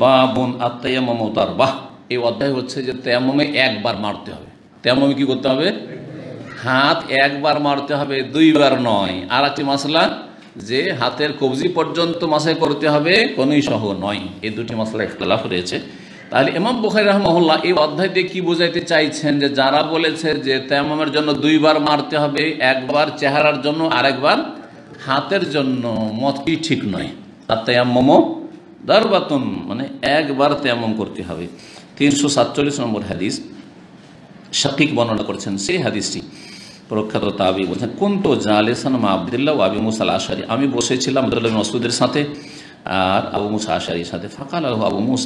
বাবুন আত-তায়াম্মুমু দারবাহ, এই অধ্যায় হচ্ছে যে তায়াম্মুমে একবার মারতে হবে। তায়াম্মুমে কি করতে হবে? হাত একবার মারতে হবে, দুইবার নয়। আর একটি মাসলা যে হাতের কবজি পর্যন্ত মাসাই করতে হবে, কোনই সহ নয়। এই দুটি মাসলা ইখতিলাফ রয়েছে। তাহলে ইমাম বুখারী রাহিমাহুল্লাহ এই অধ্যায় দিয়ে কি বোঝাইতে চাইছেন, যে যারা বলেছে যে তায়াম্মুমের জন্য দুইবার মারতে হবে, একবার চেহারার জন্য আর একবার হাতের জন্য, মতটি ঠিক নয়। আর তায়াম্মুমু দারবাতুন মানে একবার তায়াম্মুম করতে হবে। 347 নম্বর হাদিস শাকিক বর্ণনা করেছেন। সেই হাদিসটি প্রখ্যাত তাবি বলছেন, কুনতু জালিসান মা আব্দুল্লাহ ওয়া আবি মুসা আল-আশআরী, আমি বসেছিলাম আব্দুল্লাহ বিন মাসউদের সাথে আর আবু মুসা আশআরীর সাথে। ফাকাল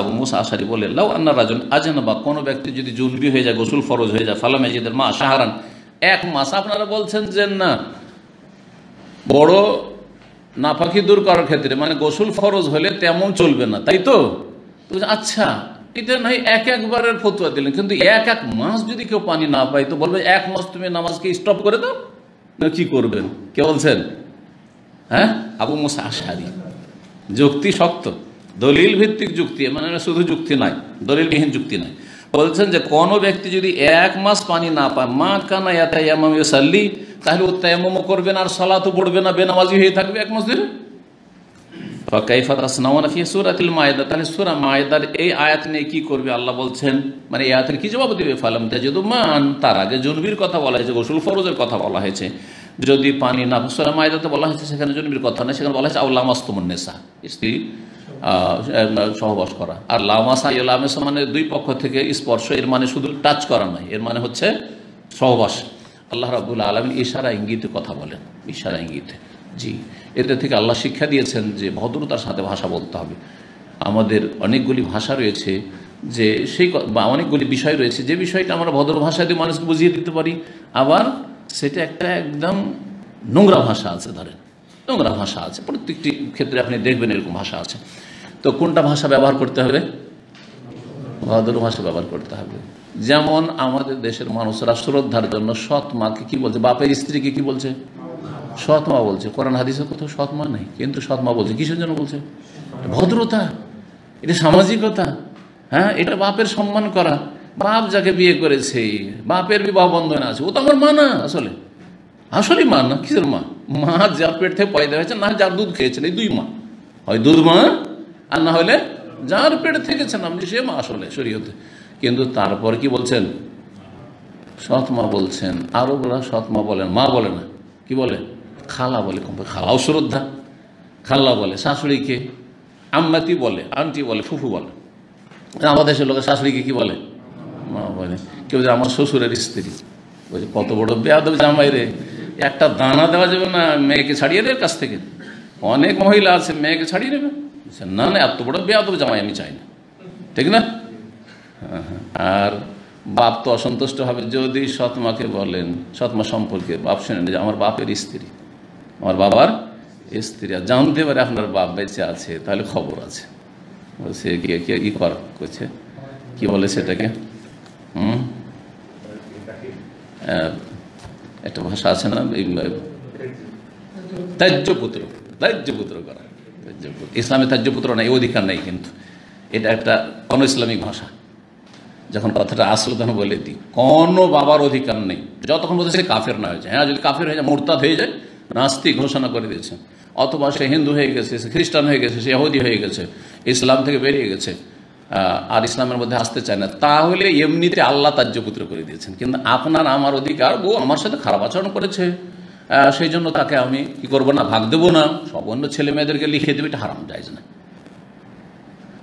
আবু মুসা আশআরী বলে, লাউ আন্না রাজুল আজনাবা, কোনো ব্যক্তি যদি জুনবি হয়ে যায়, গোসল ফরজ হয়ে যায়, ফালাম ইয়াজিদ মা শাহরান, এক মাস। আপনারা বলছেন যে না, বড় নাপাকি দূর করার ক্ষেত্রে মানে গোসল ফরজ হলে তেমন চলবে না, তাই তো? আচ্ছা, এটা নাই একবারের ফতোয়া দিলেন, কিন্তু এক মাস যদি কেউ পানি না পায় তো বলবে এক মাস তুমি নামাজকে স্টপ করে দাও, কি করবেন? কে বলছেন? হ্যাঁ, আবু মুসা আশআরী। যুক্তি শক্ত, দলিল ভিত্তিক যুক্তি, মানে শুধু যুক্তি নাই, দলিলবিহীন যুক্তি নাই। বলছেন যে কোনো ব্যক্তি যদি এক মাস পানি না পায়, মা কানা ইয়াতায়াম্মামু ইউসাল্লি, তাহলে ও তায়াম্মুমও করবে না আর সালাতও পড়বে না, বেনামাজি হয়ে থাকবে এক মাস ধরে। ফাকাইফা তাসনাউনা ফি সূরাতিল মায়েদা, তাহলে সূরা মায়েদার এই আয়াত নিয়ে কি করবে? আল্লাহ বলছেন, মানে এই আয়াতের কি জবাব দিবে? ফালাম তাজিদু মান, তার আগে জুনবির কথা বলা হয়েছে, গোসল ফরজের কথা বলা হয়েছে। যদি পানি না, সূরা মায়েদাতে বলা হয়েছে, সেখানে জুনবির কথা না, সেখানে বলা হয়েছে আও লামাসতুমুন নিসা, স্ত্রী সহবাস করা। আর লামাসা লামেসা মানে দুই পক্ষ থেকে স্পর্শ, এর মানে শুধু টাচ করা নয়, এর মানে হচ্ছে সহবাস। আল্লাহ রাব্বুল আলামিন ইশারা ইঙ্গিতে কথা বলেন, ইশারা ইঙ্গিতে। জি, এতে থেকে আল্লাহ শিক্ষা দিয়েছেন যে ভদ্রতার সাথে ভাষা বলতে হবে। আমাদের অনেকগুলি ভাষা রয়েছে যে সেই বা অনেকগুলি বিষয় রয়েছে যে বিষয়টা আমরা ভদ্র ভাষা দিয়ে মানুষকে বুঝিয়ে দিতে পারি, আবার সেটা একটা একদম নোংরা ভাষা আছে, ধরেন নোংরা ভাষা আছে, প্রত্যেকটি ক্ষেত্রে আপনি দেখবেন এরকম ভাষা আছে। তো কোনটা ভাষা ব্যবহার করতে হবে? ভদ্র ভাষা ব্যবহার করতে হবে। যেমন আমাদের দেশের মানুষরা শ্রদ্ধার জন্য সৎ মাকে কি বলছে? বাপের স্ত্রীকে কি বলছে? সৎ মা বলছে। কোরআন হাদিসে কোথাও সৎ মা নেই, কিন্তু সৎ মা বলছে। কিসের জন্য বলছে? ভদ্রতা, এটা সামাজিকতা। হ্যাঁ, এটা বাপের সম্মান করা। বাপ যাকে বিয়ে করেছে, বাপের বিবাহ বন্ধনে আছে, ও তো আমার মা না। আসলে আসলে মা না, কিসের মা? মা যার পেট থেকে পয়দা হয়েছে, না যার দুধ খেয়েছেন, এই দুই মা। হয় দুধ মা, আর না হলে যার পেট থেকেছেন আপনি, সে মা আসলে শরীয়তে। কিন্তু তারপর কি বলছেন? সৎ মা বলছেন। আরবরা সৎ মা বলেন, মা বলে না, কি বলে? খালা বলে। খালাও শ্রদ্ধা, খালা বলে। শাশুড়িকে আম্মাতি বলে, আন্টি বলে, ফুফু বলে। আমাদের দেশের লোকের শাশুড়িকে কি বলে? মা বলে। কেউ যে আমার শ্বশুরের স্ত্রী, বলছে কত বড় বেয়াদব জামাই রে, একটা দানা দেওয়া যাবে না মেয়েকে ছাড়িয়ে দেবে কাছ থেকে? অনেক মহিলা আছে মেয়েকে ছাড়িয়ে দেবে। না না, এত বড় বেয়াদব জামাই আমি চাই না, ঠিক না? আর বাপ তো অসন্তুষ্ট হবে যদি সৎমাকে বলেন, সৎমা সম্পর্কে বাপ শুনেন যে আমার বাপের স্ত্রী, আমার বাবার স্ত্রী, আর জানতে পারে আপনার বাপ বেঁচে আছে, তাহলে খবর আছে। বলছে ই কর করছে, কি বলে সেটাকে? একটা ভাষা আছে না, ত্যায্যপুত্র, ত্যায্যপুত্র করা। ইসলামে ত্যায্যপুত্র নাই, অধিকার নেই, কিন্তু এটা একটা অন ইসলামিক ভাষা। যখন কথাটা আসলে তখন বলে দিই, কোনো বাবার অধিকার নেই যতক্ষণ বলতে সে কাফের না হয়ে যায়। হ্যাঁ, যদি কাফের হয়ে যায়, মোরতাদ হয়ে যায়, নাস্তিক ঘোষণা করে দিয়েছে, অথবা সে হিন্দু হয়ে গেছে, সে খ্রিস্টান হয়ে গেছে, সে ইহুদি হয়ে গেছে, ইসলাম থেকে বেরিয়ে গেছে, আর ইসলামের মধ্যে আসতে চায় না, তাহলে এমনিতে আল্লাহ ত্যায্যপুত্র করে দিয়েছেন। কিন্তু আপনার আমার অধিকার, ও আমার সাথে খারাপ আচরণ করেছে, সেই জন্য তাকে আমি কি করবো না, ভাগ দেবো না, সব অন্য ছেলে মেয়েদেরকে লিখে দেবে, এটা হারাম, জায়েজ না।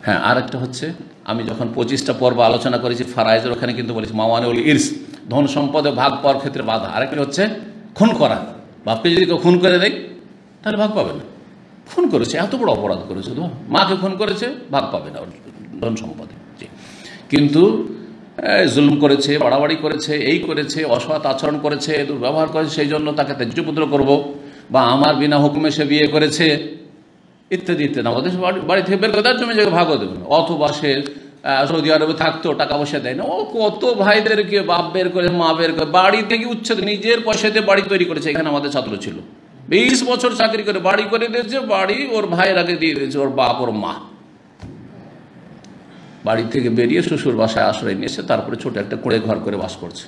হ্যাঁ, আর একটা হচ্ছে, আমি যখন 25টা পর্ব আলোচনা করেছি ফারাইজের, ওখানে কিন্তু বলেছি মাওয়ানিউল ইরস, ধন সম্পদে ভাগ পাওয়ার ক্ষেত্রে বাধা। আরেকটা হচ্ছে খুন করা। বাপকে যদি কেউ খুন করে দেয় তাহলে ভাগ পাবে না। খুন করেছে, এত বড় অপরাধ করেছে, তো মাকে খুন করেছে, ভাগ পাবে না ধন সম্পদে। কিন্তু জুলুম করেছে, বাড়াবাড়ি করেছে, এই করেছে, অসৎ আচরণ করেছে, দুর্ব্যবহার করেছে, সেই জন্য তাকে ত্যায্যপুত্র করব, বা আমার বিনা হুকুমে সে বিয়ে করেছে, ইত্যাদি ইত্যাদি। আমাদের বাড়ি থেকে বের করে তার জমি জায়গায় ভাগও দেবে না। অথবা সে সৌদি আরবে থাকতো, টাকা পয়সা দেয় না, ও কত ভাইদেরকে বাপ বের করে, মা বের করে, বাড়ি থেকে উচ্ছেদ, নিজের পয়সাতে বাড়ি তৈরি করেছে। এখানে আমাদের ছাত্র ছিল, 20 বছর চাকরি করে বাড়ি করে দিয়েছে, বাড়ি ওর ভাইয়ের আগে দিয়ে দিয়েছে, ওর বাপ ওর মা। বাড়ি থেকে বেরিয়ে শ্বশুর বাসায় আশ্রয় নিয়েছে, তারপরে ছোট একটা কুঁড়ে ঘর করে বাস করছে,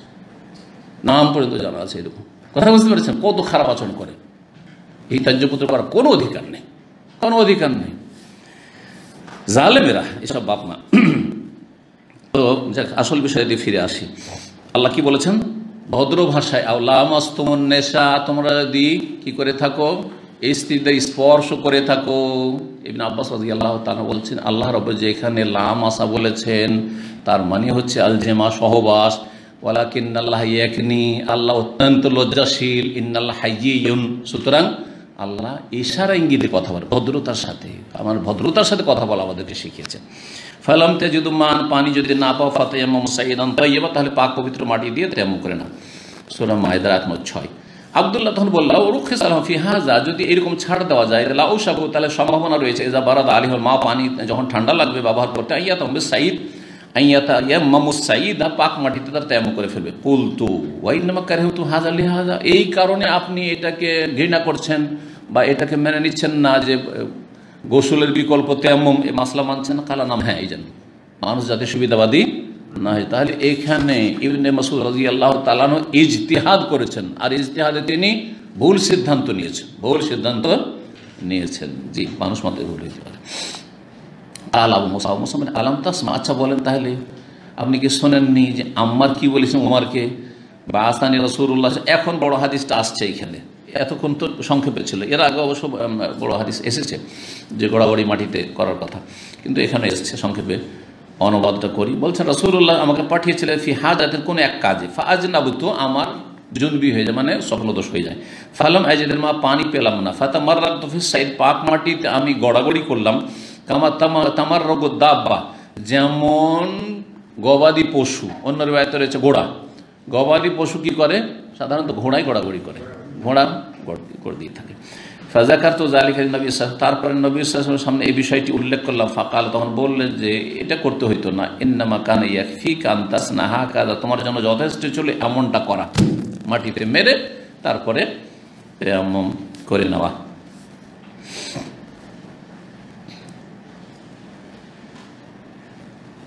নাম পর্যন্ত জানা আছে এরকম। কথা বুঝতে পেরেছেন কত খারাপ আচরণ করে? এই ত্যায্যপুত্র করার কোনো অধিকার নেই, কোনো অধিকার নেই। জালেমেরা এসব বাপ মা। তো যাক, আসল বিষয়ে দিয়ে ফিরে আসি। আল্লাহ কি বলেছেন? ভদ্র ভাষায় আওলামাস্তুমুন নেশা, তোমরা যদি কি করে থাকো, স্ত্রীদের স্পর্শ করে থাকো। ইবনে আব্বাস রাদিয়াল্লাহু তাআলা বলছেন, আল্লাহ রাব্বুল যেখানে লামাসা বলেছেন তার মানে হচ্ছে আল জেমা, সহবাস। ওয়ালাকিন্নাল্লাহ ইয়াকনি, আল্লাহ অত্যন্ত লজ্জাশীল। ইন্নাল্লাহ হাইয়্যুন, সুতরাং আল্লাহ ইশারা ইঙ্গিতে কথা বলে ভদ্রতার সাথে। আমার ভদ্রতার সাথে কথা বলা আমাদেরকে শিখিয়েছেন। ফালাম তাজিদু মান, পানি যদি না পাও, ফাতায়াম্মামু সাইয়্যিদান তাইয়্যিবা, তাহলে পাক পবিত্র মাটি দিয়ে তায়াম্মুম করে নাও। সূরা মাইদার আয়াত 6। আব্দুল্লাহ তখন বলল, রুখিসা লাহু ফি হাযা, যদি এরকম ছাড় দেওয়া যায় লাউশাবু, তাহলে সম্ভাবনা রয়েছে ইজা বারাদা আলাইহিল মা, পানি যখন ঠান্ডা লাগবে ব্যবহার করতে, আইয়াতাম বিসাইদ, আইয়াতায়াম্মামু সাইয়্যিদা, পাক মাটিতে তার তায়াম্মুম করে ফেলবে। কুলতু ওয়া ইন্নামা কারিহতু হাযা লিহাযা, এই কারণে আপনি এটাকে ঘৃণা করছেন বা এটাকে মেনে নিচ্ছেন না যে গোসলের বিকল্প তায়াম্মুম, এই মাসলা মানছেন না? কালা নাম, হ্যাঁ, এই জন্য মানুষ যাতে সুবিধাবাদী না হয়। তাহলে এখানে ইবনে মাসউদ রাদিয়াল্লাহু তাআলা আনহু ইজতিহাদ করেছেন, আর ইজতিহাদে তিনি ভুল সিদ্ধান্ত নিয়েছেন, ভুল সিদ্ধান্ত নিয়েছেন। জি, মানুষ মতে ভুল হতে পারে। আবু মুসা মানে আলাম তাসমা, আচ্ছা বলেন তাহলে আপনি কি শোনেননি যে আম্মার কি বলেছেন উমারকে? বা আসানি রাসূলুল্লাহ, এখন বড় হাদিসটা আসছে এখানে, এতক্ষণ তো সংক্ষেপে ছিল, এর আগে অবশ্য বড় হাদিস এসেছে যে গোড়াগড়ি মাটিতে করার কথা, কিন্তু এখানে এসেছে, সংক্ষেপে অনুবাদটা করি। বলছেন রাসূলুল্লাহ আমাকে পাঠিয়েছিলেন ফি হাজাতের কোনো এক কাজে, ফাআজনাবতু, আমার জুনবি হয়ে যায়, মানে স্বপ্নদোষ হয়ে যায়। ফালাম আজিদুল মা, পানি পেলাম না। ফাতামাররাতু ফিস সাইদ, পাক মাটিতে আমি গড়াগড়ি করলাম। কামা তামাররাগু দাব্বা, যেমন গবাদি পশু, অন্য রিওয়ায়াতে রয়েছে ঘোড়া। গবাদি পশু কি করে? সাধারণত ঘোড়ায় গড়াগড়ি করে, ঘোড়া গড় দিয়ে থাকে। ফাযাকারতু যালিকা লিন নবী সাল্লাল্লাহু আলাইহি ওয়াসাল্লাম, তারপরে নবী সাল্লাল্লাহু আলাইহি ওয়াসাল্লামের সামনে এই বিষয়টি উল্লেখ করলাম। ফাকাল, তখন বললেন যে এটা করতে হইতো না। ইন্নামা কানা ইয়াকফিকা আন তাসনা হাকাযা, তোমার জন্য যথেষ্ট ছিল এমনটা করা, মাটিতে মেরে তারপরে তায়াম্মুম করে নেওয়া।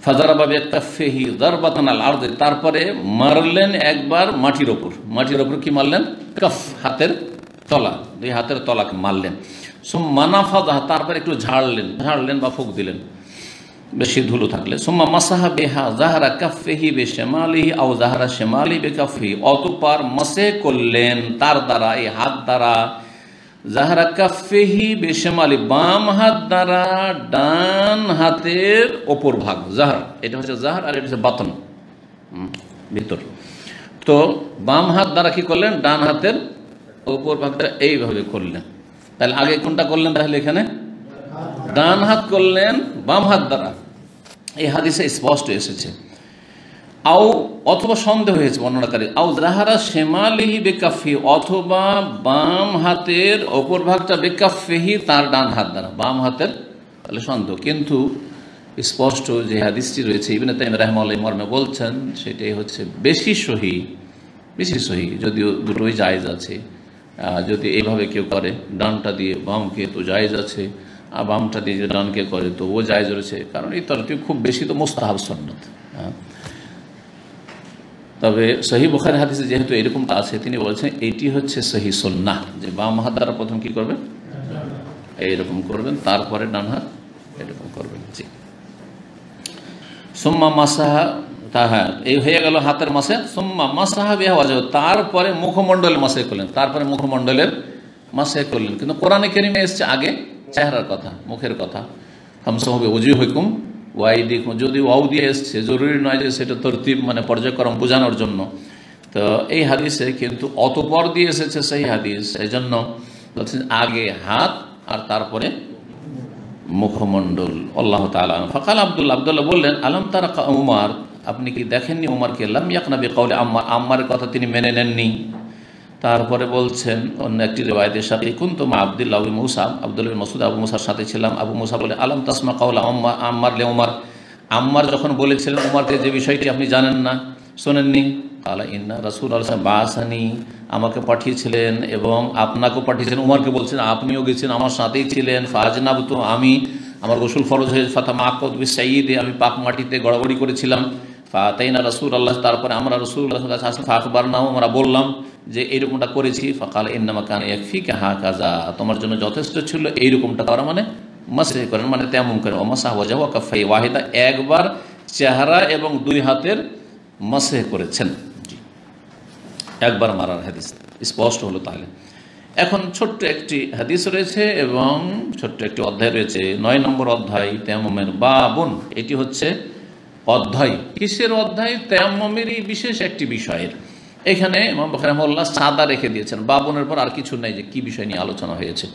ফাজারাবা বিকাফিহি দারবাতান আল আরদ, তারপরে মারলেন একবার মাটির ওপর। মাটির ওপর কি মারলেন? কাফ, হাতের তলা, দুই হাতের তলাকে মারলেন। সুম্মা নাফাযা, তারপরে একটু ঝাড়লেন বা ফুঁক দিলেন বেশি ধুলো থাকলে। সুম্মা মাসাহা বিহা যাহরা কাফিহি বিশিমালিহি আও যাহরা শিমালি বিকাফিহি, অতঃপর মাসে করলেন তার দ্বারা, এই হাত দ্বারা, যাহরা কাফিহি বিশিমালি, বাম হাত দ্বারা ডান হাতের ওপর ভাগ। জাহর, এটা হচ্ছে জাহর, আর এটা হচ্ছে বাতন, ভিতর। তো বাম হাত দ্বারা কি করলেন? ডান হাতের ওপর ভাগটা এইভাবে করলেন। তাহলে আগে কোনটা করলেন? তাহলে এখানে ডান হাত করলেন বাম হাত দ্বারা, এই হাদিসে স্পষ্ট এসেছে। আও, অথবা সন্দেহ হয়েছে বর্ণনাকারী, আও যাহারা শিমালিহি বিকাফি, অথবা বাম হাতের ওপর ভাগটা বিকাফিহি, তার ডান হাত দ্বারা, বাম হাতের, তাহলে সন্দেহ। কিন্তু স্পষ্ট যে হাদিসটি রয়েছে, ইবনে তাইমিয়া রাহিমাহুল্লাহ মর্মে বলছেন, সেটাই হচ্ছে বেশি সহি, যদিও দুটোই জায়েজ আছে। যদি এইভাবে কেউ করে ডানটা দিয়ে বামকে, তো জায়েজ আছে, আর বামটা দিয়ে যে ডানকে করে তো ও জায়েজ রয়েছে, কারণ এই তরতিব খুব বেশি তো মুস্তাহাব সুন্নাত। তবে সহিহ বুখারী হাদিসে যেহেতু এরকমটা আছে, তিনি বলছেন এটি হচ্ছে সহিহ সুন্নাহ, যে বাম হাত দ্বারা প্রথম কি করবেন? এইরকম করবেন, তারপরে ডান হাত এরকম করবেন। জি, সুম্মা মাসাহা, হ্যাঁ, এই হয়ে গেল হাতের মাসে। সুম্মা মাসাহা বিহা ওয়াজহ, তারপরে মুখমণ্ডলের মাসে করলেন, তারপরে মুখমণ্ডলের মাসে করলেন। কিন্তু কোরআনে কারীমে এসেছে আগে চেহারার কথা, মুখের কথা। হামসাহু বিউজুহিকুম ওয়াইদিকুম, যদি ওয়াও দিয়ে এসছে, জরুরি নয় যে সেটা তরতিব মানে পর্যায়ক্রম বোঝানোর জন্য। তো এই হাদিসে কিন্তু অতপর দিয়ে এসেছে সেই হাদিস, এই জন্য বলছেন আগে হাত আর তারপরে মুখমণ্ডল। আল্লাহ তাআলা ফাকাল আব্দুল্লাহ বললেন, আলম তারা উমার, আপনি কি দেখেননি উমারকে? লাম ইয়াকনা বিকাউলি আম্মার, আম্মারের কথা তিনি মেনে নেননি। তারপরে বলছেন অন্য একটি রিওয়ায়াতে সাথে, কুনতু মা আব্দুল্লাহ ইবনে মুসা, আব্দুল্লাহ ইবনে মাসউদ আবু মুসার সাথে ছিলাম। আবু মুসা বলে, আলম তাসমা কাউলা আম্মার লে উমার, আম্মার যখন বলেছিলেন উমারকে যে বিষয়টি আপনি জানেন না, শোনেননি? কালা ইন্না রাসূলুল্লাহ সাল্লাল্লাহু আলাইহি ওয়াসাল্লাম বাসানি, আমাকে পাঠিয়েছিলেন এবং আপনাকেও পাঠিয়েছিলেন। উমারকে বলছেন আপনিও গেছেন, আমার সাথেই ছিলেন। ফাজনাবতু, আমি আমার গোসল ফরজ হয়ে ফাতামা আকদ বিসাইদে, আমি পাক মাটিতে গড়াগড়ি করেছিলাম। ফাতাইনা রাসূলুল্লাহ, তারপরে আমরা রাসূলুল্লাহ ফাখবার নাও, আমরা বললাম যে এইরকমটা করেছি। ফাকাল ইন্নামা কানা ইয়াকফিকা হাকাযা, তোমার জন্য যথেষ্ট ছিল এইরকমটা করা, মানে মাসহ করেন, মানে তায়াম্মুম করেন। ওমাসাহ ওয়াজহু ওয়া কাফাই ওয়াহিদা, একবার চেহারা এবং দুই হাতের মাসহ করেছেন, জি, একবার মারার হাদিস স্পষ্ট হলো। তাহলে এখন ছোট্ট একটি হাদিস রয়েছে এবং ছোট্ট একটি অধ্যায় রয়েছে, 9 নম্বর অধ্যায় তায়াম্মুমের বাবুন। এটি হচ্ছে অধ্যায়, কিসের অধ্যায়? তায়াম্মুমেরই বিশেষ একটি বিষয়ের। এখানে ইমাম বুখারী রাহিমাহুল্লাহ সাদা রেখে দিয়েছেন, বাবুনের পর আর কিছু নাই যে কি বিষয় নিয়ে আলোচনা হয়েছে,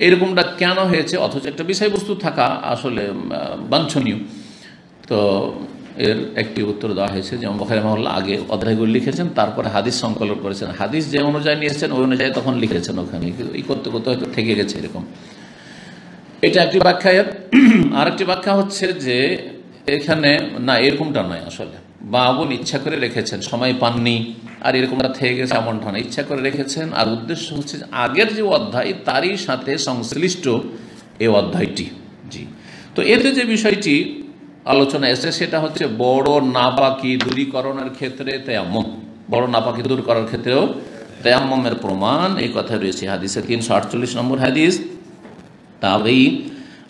এরকমটা কেন হয়েছে, অথচ একটা বিষয়বস্তু থাকা আসলে বাঞ্ছনীয়। তো এর একটি উত্তর দেওয়া হয়েছে যে ইমাম বুখারী রাহিমাহুল্লাহ আগে অধ্যায়গুলো লিখেছেন, তারপরে হাদিস সংকলন করেছেন, হাদিস যে অনুযায়ী নিয়েছেন ওই অনুযায়ী তখন লিখেছেন, ওখানে এই করতে করতে হয়তো থেকে গেছে এরকম। এটা একটি ব্যাখ্যা। আরেকটি ব্যাখ্যা হচ্ছে যে এখানে না, এরকমটা নয়, আসলে বাবুন ইচ্ছা করে রেখেছেন, সময় পাননি আর এরকমটা থেকে গেছে এমনটা না, ইচ্ছা করে রেখেছেন। আর উদ্দেশ্য হচ্ছে আগের যে অধ্যায় তারই সাথে সংশ্লিষ্ট এই অধ্যায়টি, জি। তো এতে যে বিষয়টি আলোচনা এসেছে সেটা হচ্ছে বড় নাপাকি দূরীকরণের ক্ষেত্রে তায়াম্মুম, বড় নাপাকি দূর করার ক্ষেত্রেও তায়াম্মুমের প্রমাণ, এই কথা রয়েছে হাদিসে। 348 নম্বর হাদিস, তাবেই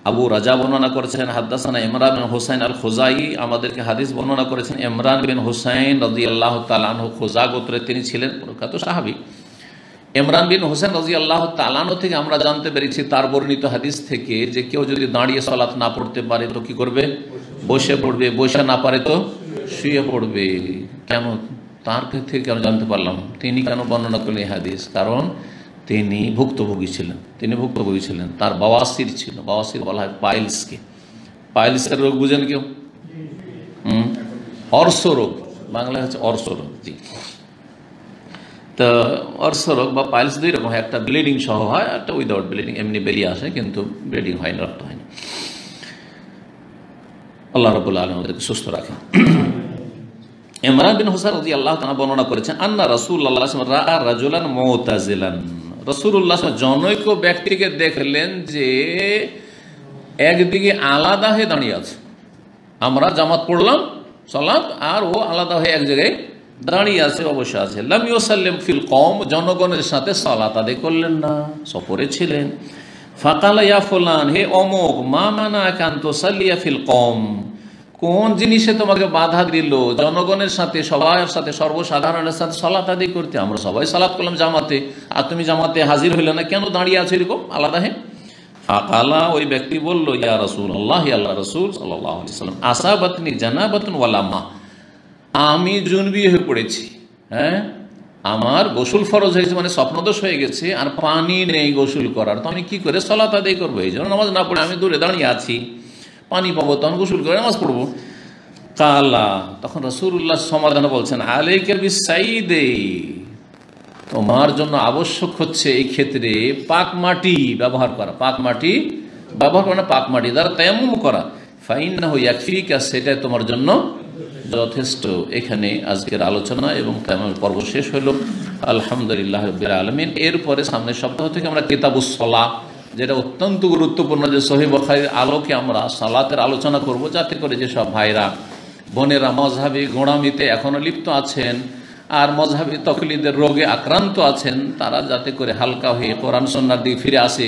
আবু রাজা বর্ণনা করেছেন, হাদ্দাসানা ইমরান বিন হুসাইন আল খুজাই, আমাদেরকে হাদিস বর্ণনা করেছেন ইমরান বিন হুসাইন রাদিয়াল্লাহু তাআলা আনহু, খুজা গোত্রের তিনি ছিলেন, প্রখ্যাত সাহাবী। ইমরান বিন হুসাইন রাদিয়াল্লাহু তাআলা আনহু থেকে আমরা জানতে পেরেছি তার বর্ণিত হাদিস থেকে যে কেউ যদি দাঁড়িয়ে সালাত না পড়তে পারে তো কি করবে? বসে পড়বে, বসে না পারে তো শুয়ে পড়বে। কেন? তার থেকে কেন জানতে পারলাম, তিনি কেন বর্ণনা করলেন এই হাদিস? কারণ তিনি ভুক্তভোগী ছিলেন, তার বাওয়াসির ছিল। বাওয়াসির বলা হয় পাইলসকে। পাইলসের রোগ বুঝেন কেউ? অর্শ রোগ, বাংলায় হচ্ছে অর্শ রোগ, জি। তো অর্শ রোগ বা পাইলস দুই রকম হয়, একটা ব্লিডিং সহ হয়, একটা উইদাউট ব্লিডিং, এমনি বেরিয়ে আসে কিন্তু ব্লিডিং হয় না, রক্ত হয় না। আল্লাহ রাব্বুল আলামিন আমাদেরকে সুস্থ রাখেন। ইমরান বিন হুসাইন রাদিয়াল্লাহু তাআলা বর্ণনা করেছেন, আন্না রাসূলুল্লাহ সাল্লাল্লাহু আলাইহি ওয়াসাল্লাম রাআ রাজুলান মুতাজিলান, রাসূলুল্লাহ জনৈক ব্যক্তিকে দেখলেন যে একদিকে আলাদা হয়ে দাঁড়িয়ে আছে। আমরা জামাত পড়লাম সালাত, আর ও আলাদা হয়ে এক জায়গায় দাঁড়িয়ে আছে, অবশ্যই আছে। লাম ইউসাল্লিম ফিল কওম, জনগণের সাথে সালাত আদায় করলেন না, সফরে ছিলেন। ফাকালা ইয়া ফুলান, হে অমুক, মা মানাকা আন তুসাল্লিয়া ফিল কওম, কোন জিনিসে তোমাকে বাধা দিল জনগণের সাথে, সবার সাথে, সর্বসাধারণের সাথে সালাত আদায় করতে? আমরা সবাই সালাত করলাম জামাতে, আর তুমি জামাতে হাজির হইলে না, কেন দাঁড়িয়ে আছো এরকম আলাদা হে? ফাকালা, ওই ব্যক্তি বলল, ইয়া রাসূলুল্লাহ, ইয়া আল্লাহর রাসূল সাল্লাল্লাহু আলাইহি ওয়াসাল্লাম, আসাবাতনি জানাবাতুন ওয়ালা মা, আমি জুনবি হয়ে পড়েছি, হ্যাঁ, আমার গোসল ফরজ হয়েছে, মানে স্বপ্নদোষ হয়ে গেছে, আর পানি নেই গোসল করার, তো আমি কি করে সালাত আদায় করবো? এই জন্য নামাজ না পড়ে আমি দূরে দাঁড়িয়ে আছি, পানি পাবো তখন গোসল করে নামাজ পড়বো। কালা, তখন রাসূলুল্লাহ সমাধানে বলছেন, আলাইকা বিসাইদে, তোমার জন্য আবশ্যক হচ্ছে এই ক্ষেত্রে পাক মাটি ব্যবহার করা, পাক মাটি ব্যবহার করা, পাক মাটি দ্বারা তায়াম্মুম করা। ফাইন্নাহু ইয়াকফিকা, সেটাই তোমার জন্য যথেষ্ট। এখানে আজকের আলোচনা এবং তায়াম্মুমের পর্ব শেষ হলো। আলহামদুলিল্লাহ রাব্বিল আলামিন। এরপরে সামনের সপ্তাহ থেকে আমরা কিতাবুস সালাহ, যেটা অত্যন্ত গুরুত্বপূর্ণ, যে সহিহ বুখারীর আলোকে আমরা সালাতের আলোচনা করব, যাতে করে যেসব ভাইরা বোনেরা মযহাবী গোঁড়ামিতে এখনও লিপ্ত আছেন আর মযহাবী তাকলিদের রোগে আক্রান্ত আছেন, তারা যাতে করে হালকা হয়ে কোরআন সুন্নাহর দিকে ফিরে আসে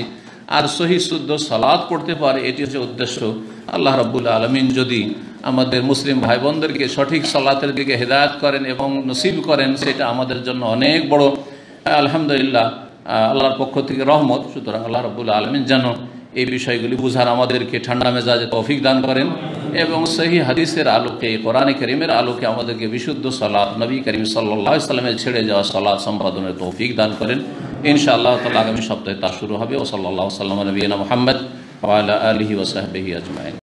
আর সহিহ শুদ্ধ সালাত পড়তে পারে, এটি হচ্ছে উদ্দেশ্য। আল্লাহ রাব্বুল আলামিন যদি আমাদের মুসলিম ভাই বোনদেরকে সঠিক সালাতের দিকে হেদায়েত করেন এবং নসিব করেন, সেটা আমাদের জন্য অনেক বড় আলহামদুলিল্লাহ আল্লাহর পক্ষ থেকে রহমত। সুতরাং আল্লাহ রাব্বুল আলামিন যেন এই বিষয়গুলি বুঝার আমাদেরকে ঠান্ডা মেজাজে তৌফিক দান করেন এবং সহিহ হাদিসের আলোকে, কোরআনে কারীমের আলোকে আমাদেরকে বিশুদ্ধ সালাত, নবী করিম সাল্লাল্লাহু আলাইহি ওয়াসাল্লামের ছেড়ে যাওয়া সালাত সম্পাদনের তৌফিক দান করেন। ইনশাআল্লাহ তাআলা আগামী সপ্তাহে তা শুরু হবে। ও সাল্লাল্লাহু আলাইহি ওয়া সাল্লাম নবিয়িনা মুহাম্মদ ওয়া আলা আলিহি ওয়া সাহবিহি আজমাইন।